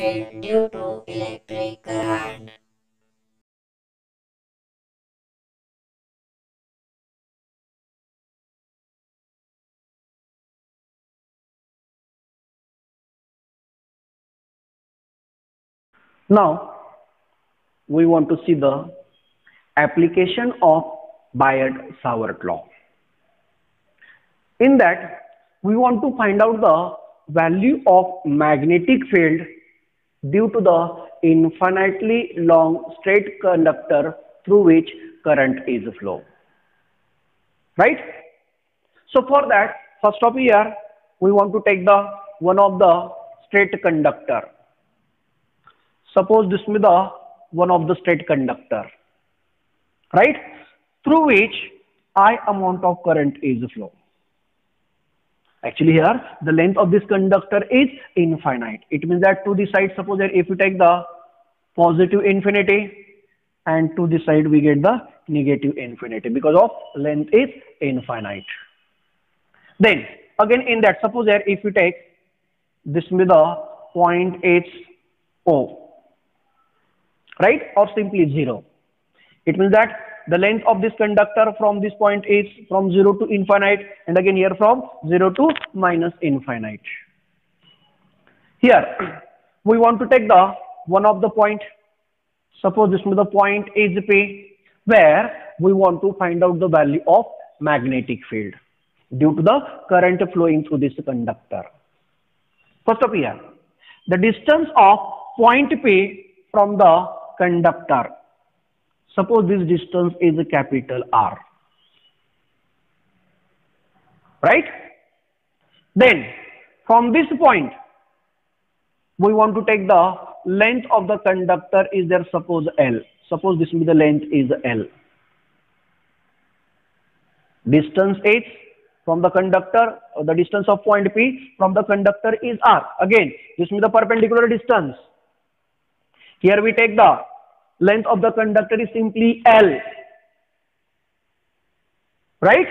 field due to electric current. Now we want to see the application of Biot-Savart law. In that, we want to find out the value of magnetic field due to the infinitely long straight conductor through which current is flow. Right? So for that, first of here, we want to take the one of the straight conductor. Suppose this is the one of the straight conductor, right? Through which I amount of current is flow. Actually here, the length of this conductor is infinite. It means that to the side, suppose that if we take the positive infinity, and to the side we get the negative infinity because of length is infinite. Then again in that, suppose that if we take this with the point HO, right, or simply 0, it means that the length of this conductor from this point is from 0 to infinite, and again here from 0 to minus infinite. Here we want to take the one of the point, suppose this is the point is P, where we want to find out the value of magnetic field due to the current flowing through this conductor. First of here, the distance of point P from the conductor. Suppose this distance is a capital R, right? Then from this point, we want to take the length of the conductor is there, suppose L. Suppose this will be the length is L. Distance H from the conductor, the distance of point P from the conductor is R. Again, this will be the perpendicular distance. Here we take the length of the conductor is simply L, right?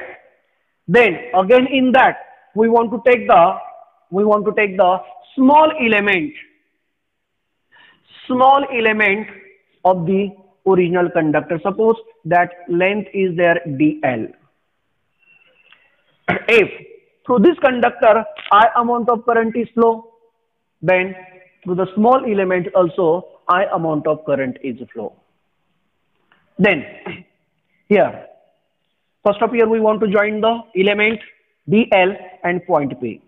Then again in that we want to take the small element of the original conductor. Suppose that length is there dl. If through this conductor I amount of current is flow, then through the small element also I amount of current is flow. Then here, first of here we want to join the element dl and point P.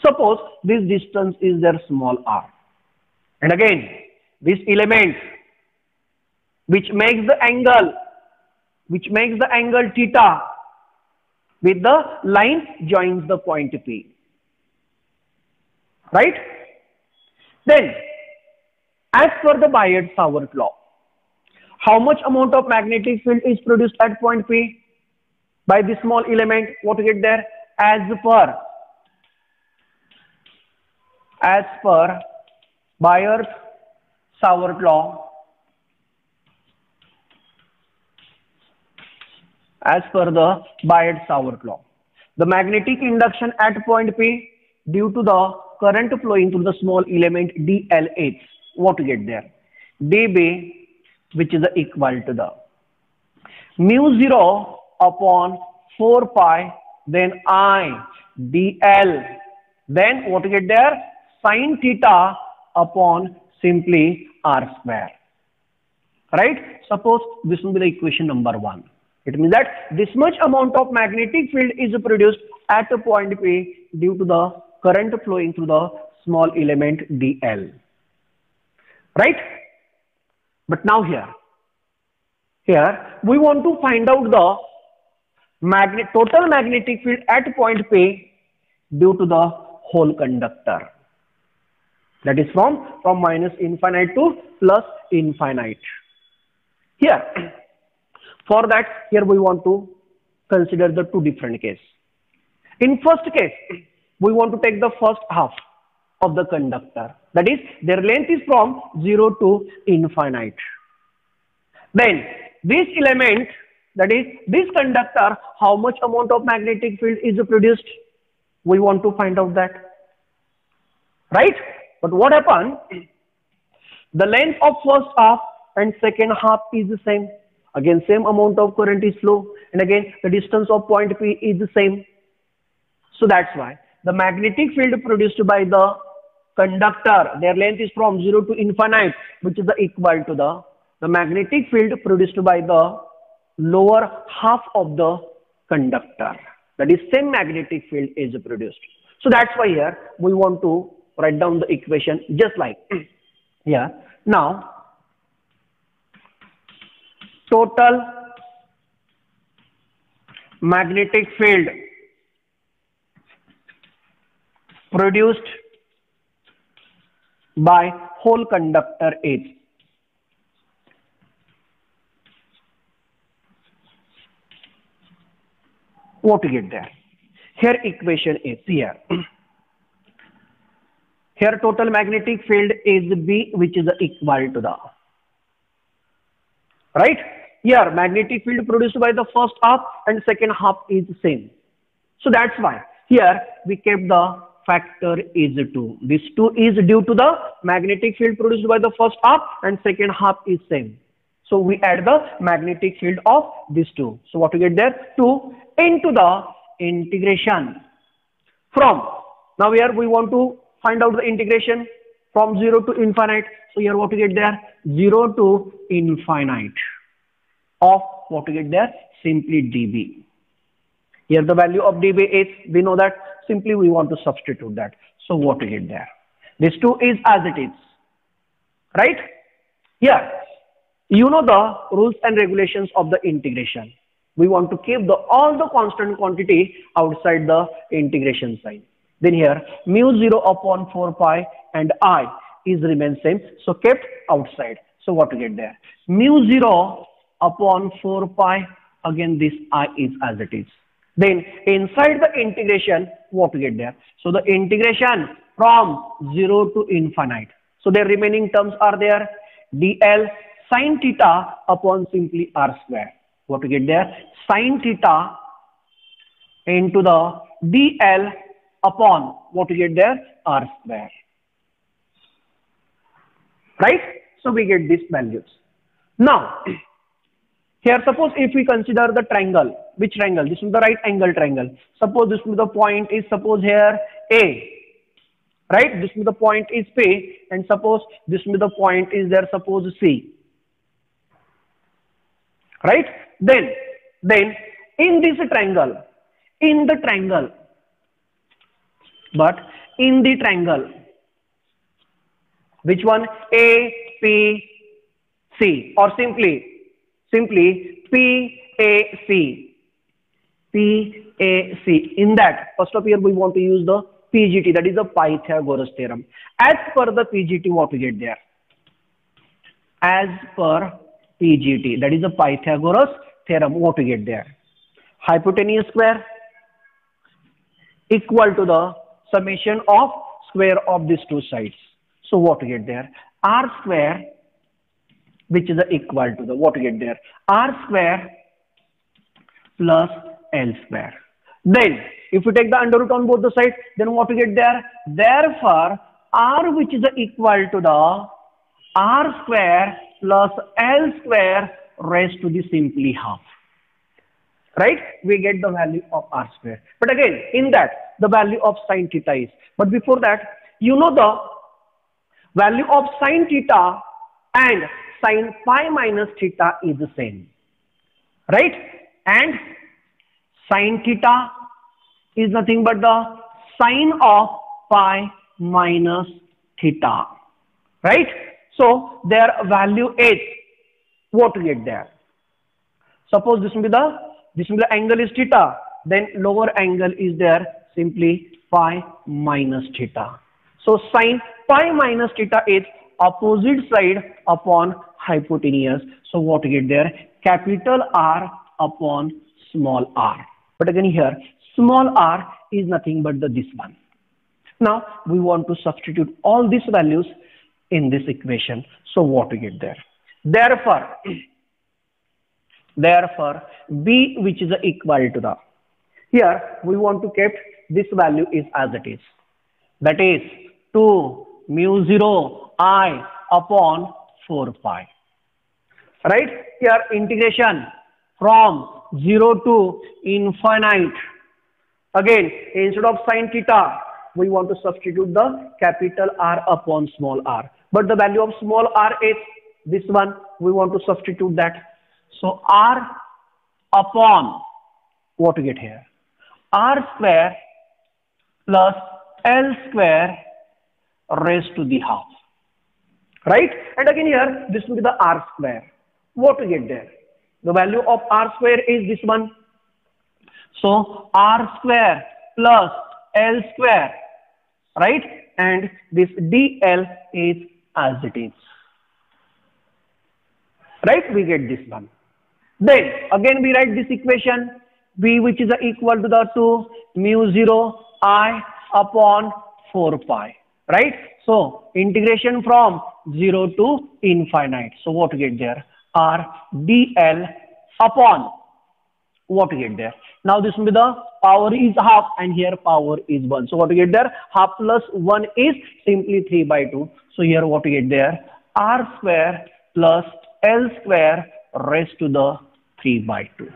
Suppose this distance is their small r, and again this element which makes the angle theta with the line joins the point P, right? Then as per the Biot-Savart law, how much amount of magnetic field is produced at point P by this small element? What we get there? As per Biot-Savart law, the magnetic induction at point P due to the current flowing through the small element dLH, what we get there? dB, which is equal to the mu0 upon 4 pi, then I dl, then what we get there? Sin theta upon simply r square, right? Suppose this will be the equation number 1. It means that this much amount of magnetic field is produced at a point P due to the current flowing through the small element dl, right? But now here we want to find out the total magnetic field at point P due to the whole conductor, that is from minus infinite to plus infinite. Here, for that, here we want to consider the two different cases. In first case, we want to take the first half of the conductor, that is their length is from 0 to infinite. Then this element, that is this conductor, how much amount of magnetic field is produced? We want to find out that, right? But what happened? The length of first half and second half is the same. Again, same amount of current is flow, and again the distance of point P is the same. So that's why the magnetic field produced by the conductor, their length is from 0 to infinite, which is equal to the magnetic field produced by the lower half of the conductor. That is, same magnetic field is produced. So that's why here we want to write down the equation just like here. Now, total magnetic field produced by whole conductor is what to get there. Here equation is here. Here total magnetic field is B, which is equal to the, right? Here magnetic field produced by the first half and second half is same. So that's why here we kept the factor is 2. This 2 is due to the magnetic field produced by the first half and second half is same. So we add the magnetic field of these two. So what we get there? 2 into the integration from, now here we want to find out the integration from 0 to infinite. So here what we get there? 0 to infinite of what we get there? Simply dB. Here the value of dB is, we know that, simply we want to substitute that. So what we get there? This 2 is as it is, right? Here, you know the rules and regulations of the integration. We want to keep all the constant quantity outside the integration sign. Then here mu 0 upon 4 pi and I is remain same, so kept outside. So what we get there? Mu 0 upon 4 pi, again this I is as it is. Then inside the integration, what we get there? So the integration from 0 to infinite. So the remaining terms are there. dl sin theta upon simply r square. What we get there? Sin theta into the dl upon what we get there? R square. Right? So we get these values. Now, here suppose if we consider the triangle, which triangle? This is the right angle triangle. Suppose this is the point is, suppose here A, right? This is the point is P, and suppose this is the point is there, suppose C, right? Then in this triangle, in the triangle, which one? A, P, C, or simply PAC. In that, first of here we want to use the PGT, that is the Pythagoras theorem. As per the PGT, what we get there? As per PGT, that is the Pythagoras theorem, what we get there? Hypotenuse square equal to the summation of square of these two sides. So what we get there? R square, which is equal to the, what we get there? R square plus L square. Then if we take the under root on both the sides, then what we get there? Therefore R, which is equal to the R square plus L square raised to the simply half. Right? We get the value of R square. But again, in that, the value of sin theta is. But before that, you know the value of sin theta and sin pi minus theta is the same. Right? And sin theta is nothing but the sine of pi minus theta. Right? So their value is what we get there. Suppose this will be the angle is theta, then lower angle is there, simply pi minus theta. So sin pi minus theta is opposite side upon hypotenuse. So what we get there? Capital R upon small r. But again here, small r is nothing but this one. Now we want to substitute all these values in this equation. So what we get there? Therefore, B, which is equal to the, here we want to keep this value is as it is. That is 2 mu 0 I upon 4 pi. Right? Here integration from 0 to infinite. Again, instead of sin theta, we want to substitute the capital R upon small r. But the value of small r is this one. We want to substitute that. So r upon, what to get here? R square plus L square raised to the half. Right? And again here, this will be the r square. What to get there? The value of r square is this one. So r square plus L square, right? And this dl is as it is. Right? We get this one. Then again we write this equation b, which is equal to the 2 mu 0 I upon 4 pi. Right? So integration from 0 to infinite. So what to get there? R dl upon, what to get there? Now this will be the power is half and here power is 1. So what to get there? Half plus 1 is simply 3 by 2. So here what to get there? R square plus L square raised to the 3 by 2.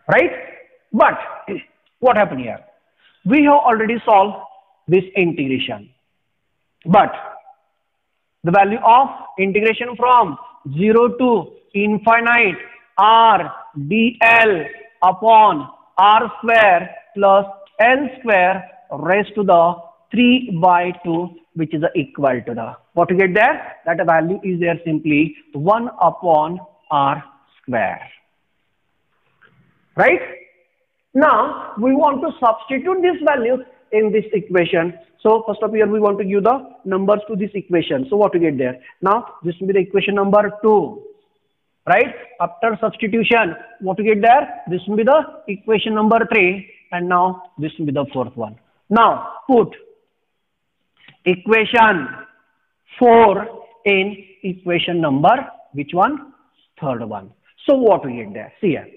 Right? But what happened here? We have already solved this integration. But the value of integration from 0 to infinite R dl upon R square plus L square raised to the 3 by 2, which is equal to the, what to get there? That value is there simply 1 upon R square. Right? Now we want to substitute this value in this equation. So first of all, here we want to give the numbers to this equation. So what to get there? Now this will be the equation number 2. Right? After substitution, what to get there? This will be the equation number 3, and now this will be the fourth one. Now put equation 4 in equation number, which one? Third one. So what we get there? See here.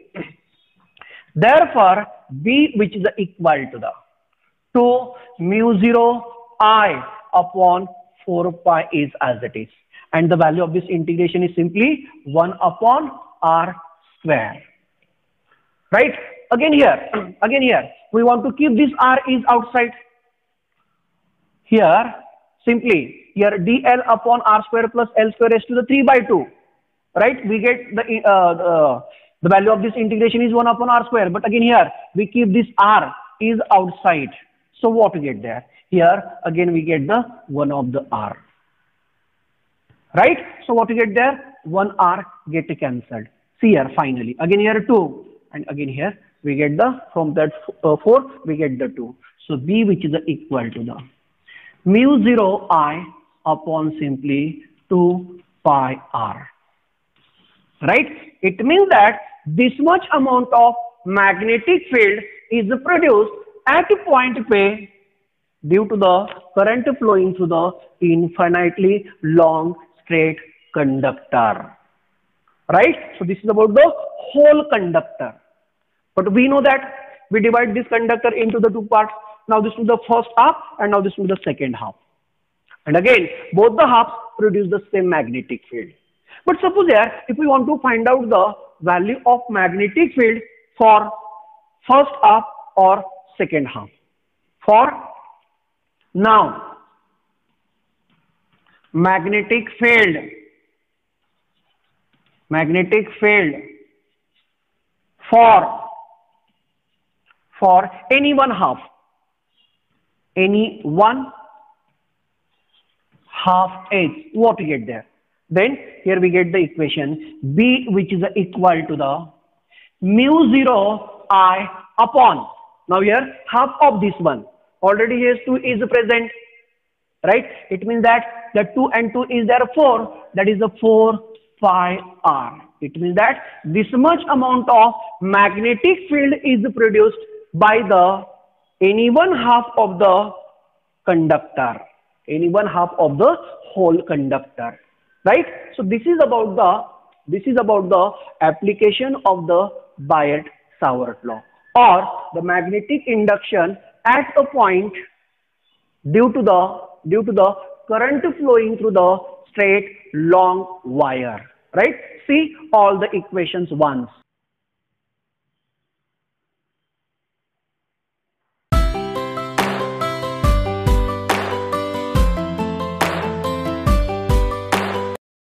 Therefore, b, which is equal to the 2 mu 0 I upon 4 pi is as it is. And the value of this integration is simply 1 upon R square. Right? Again here, we want to keep this R is outside. Here, simply, here dl upon R square plus L square raised to the 3 by 2. Right? We get the value of this integration is 1 upon R square. But again here, we keep this R is outside. So what we get there? Here, again we get the 1 of the R. Right? So what we get there? 1 R get cancelled. See here, finally. Again here 2. And again here, we get the, from that 4, we get the 2. So B, which is equal to the mu 0 I upon simply 2 pi R. Right? It means that this much amount of magnetic field is produced at a point P due to the current flowing through the infinitely long straight conductor. Right? So this is about the whole conductor. But we know that we divide this conductor into the two parts. Now this is the first half and now this is the second half. And again, both the halves produce the same magnetic field. But suppose here, if we want to find out the value of magnetic field for first half or second half. For now, magnetic field for any one half is what we get there. Then here we get the equation B, which is equal to the mu 0 I upon. Now here half of this one. Already here 2 is present. Right? It means that the 2 and 2 is there 4. That is the 4 pi R. It means that this much amount of magnetic field is produced by the any one half of the conductor. Any one half of the whole conductor. Right? So this is about the application of the Biot-Savart law or the magnetic induction at a point due to the current flowing through the straight long wire, right? See all the equations once.